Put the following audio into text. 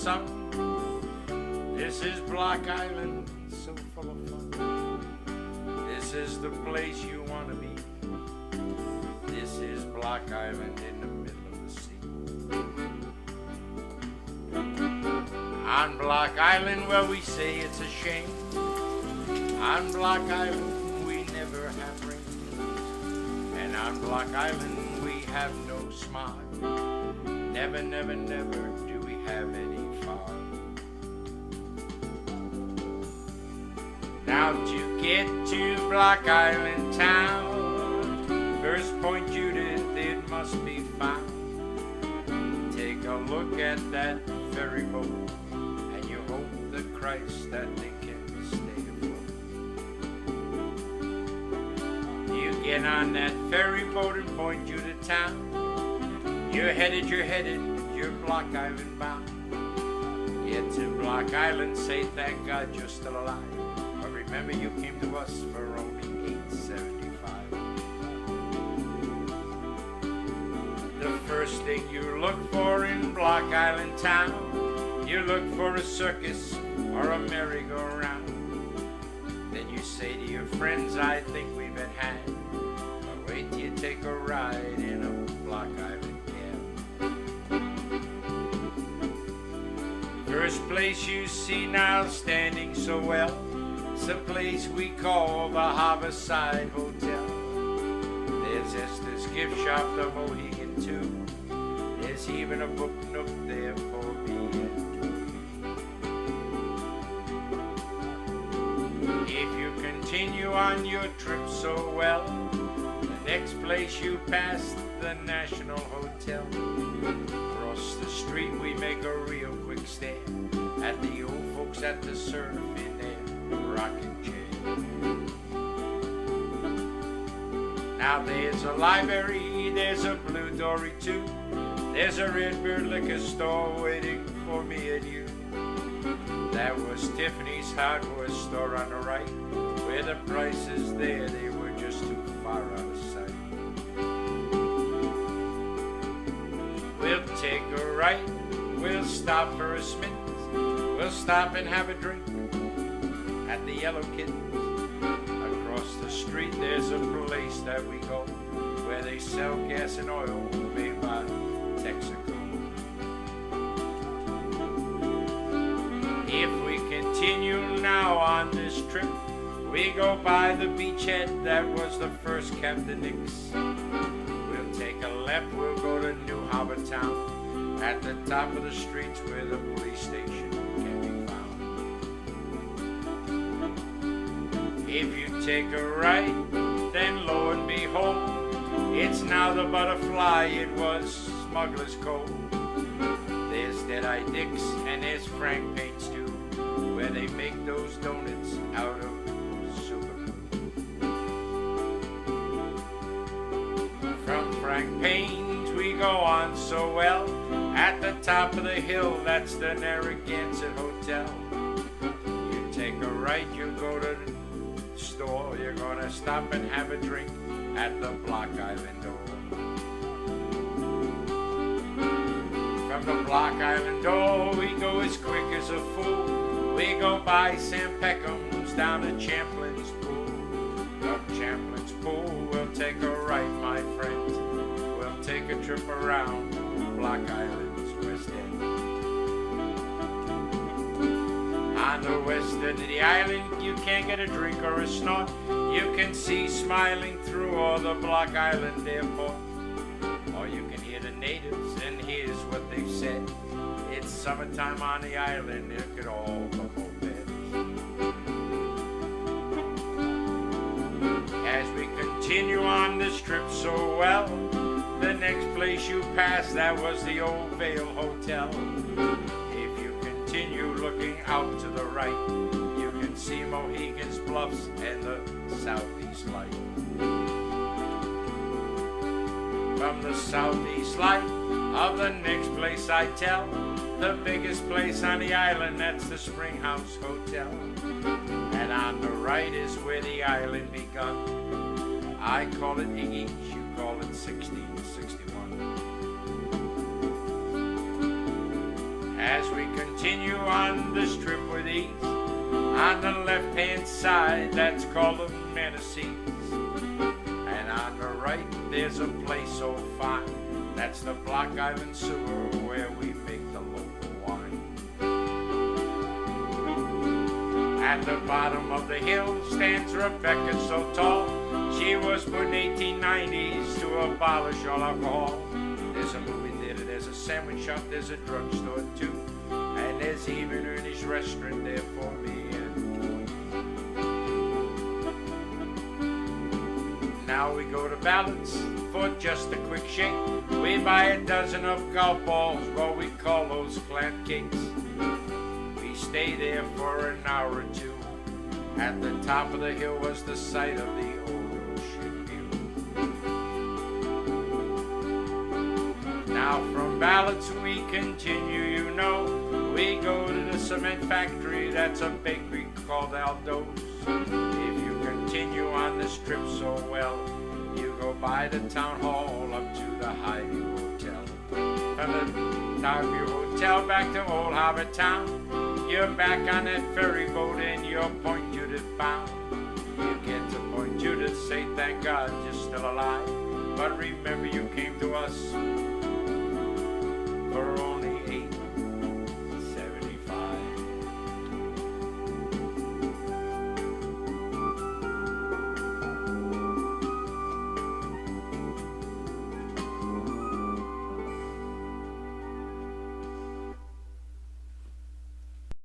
sung. This is Block Island, so full of fun. This is the place you want to be. This is Block Island in the middle of the sea. On Block Island, well, we say it's a shame. On Block Island, we never have rain. And on Block Island, we have no smog. Never, never, never do we have any fog. Now to get to Block Island town, First Point Judith, it must be found. Take a look at that ferry boat, and you hope to Christ that they can stay afloat. You get on that ferry boat in Point Judith town. You're headed, you're Block Island bound. Get to Block Island, say thank God you're still alive. But remember you came to us for only $8.75. The first thing you look for in Block Island town, you look for a circus or a merry-go-round. Then you say to your friends, I think we've been had. But wait till you take a ride in a Block Island. First place you see now standing so well, it's the place we call the Harborside Hotel. There's Esther's gift shop, the Mohegan too. There's even a book nook there for me and you. If you continue on your trip so well, the next place you pass, the National Hotel. Across the street we make a real quick stare at the old folks at the surf in their rocking chair. Now there's a library, there's a Blue Dory too. There's a Redbird liquor store waiting for me and you. That was Tiffany's hardware store on the right, where the prices there, they were just too far out of sight. We'll take a right, we'll stop for a Smith's, we'll stop and have a drink at the Yellow Kittens. Across the street there's a place that we go, where they sell gas and oil made by Texaco. If we continue now on this trip, we go by the beachhead that was the first Captain Nick's. We'll take a left, we'll go to New Harbor Town. At the top of the streets where the police station can be found. If you take a right, then lo and behold, it's now the Butterfly, it was Smuggler's Cove. There's Deadeye Dick's and there's Frank Payne's too, where they make those donuts out of Superglue. From Frank Payne's we go on so well. At the top of the hill, that's the Narragansett Hotel. You take a right, you go to the store, you're gonna stop and have a drink at the Block Island door. From the Block Island door, we go as quick as a fool. We go by Sam Peckham's down to Champlin's Pool. From Champlin's Pool, we'll take a right, my friends. We'll take a trip around Block Island's west end. On the west end of the island, you can't get a drink or a snort. You can see smiling through all the Block Island airport. Or you can hear the natives, and here's what they've said. It's summertime on the island, it could all go bed. As we continue on this trip so well, the next place you pass, that was the Old Vale Hotel. If you continue looking out to the right, you can see Mohegan's Bluffs and the Southeast Light. From the Southeast Light of the next place I tell, the biggest place on the island, that's the Spring House Hotel. And on the right is where the island begun. I call it Iggy's, you call it 1661. as we continue on this trip with ease. On the left-hand side, that's called the Menassees. And on the right, there's a place so fine. That's the Block Island Sewer where we make the local wine. At the bottom of the hill stands Rebecca so tall. She was put in 1890s to abolish all alcohol. There's a movie theater, there's a sandwich shop, there's a drugstore too. And there's even Ernie's restaurant there for me and for. Now we go to Ballard's for just a quick shake. We buy a dozen of golf balls, what we call those clam cakes. We stay there for an hour or two. At the top of the hill was the site of the old ocean view. Now from Ballard's we continue, you know. We go to the cement factory, that's a bakery called Aldo's. If you continue on this trip so well, you go by the town hall up to the Highview Hotel. From the Highview Hotel back to Old Harbor Town, you're back on that ferry boat and you're Point Judith bound. You get to Point Judith, say thank God you're still alive. But remember you came to us for only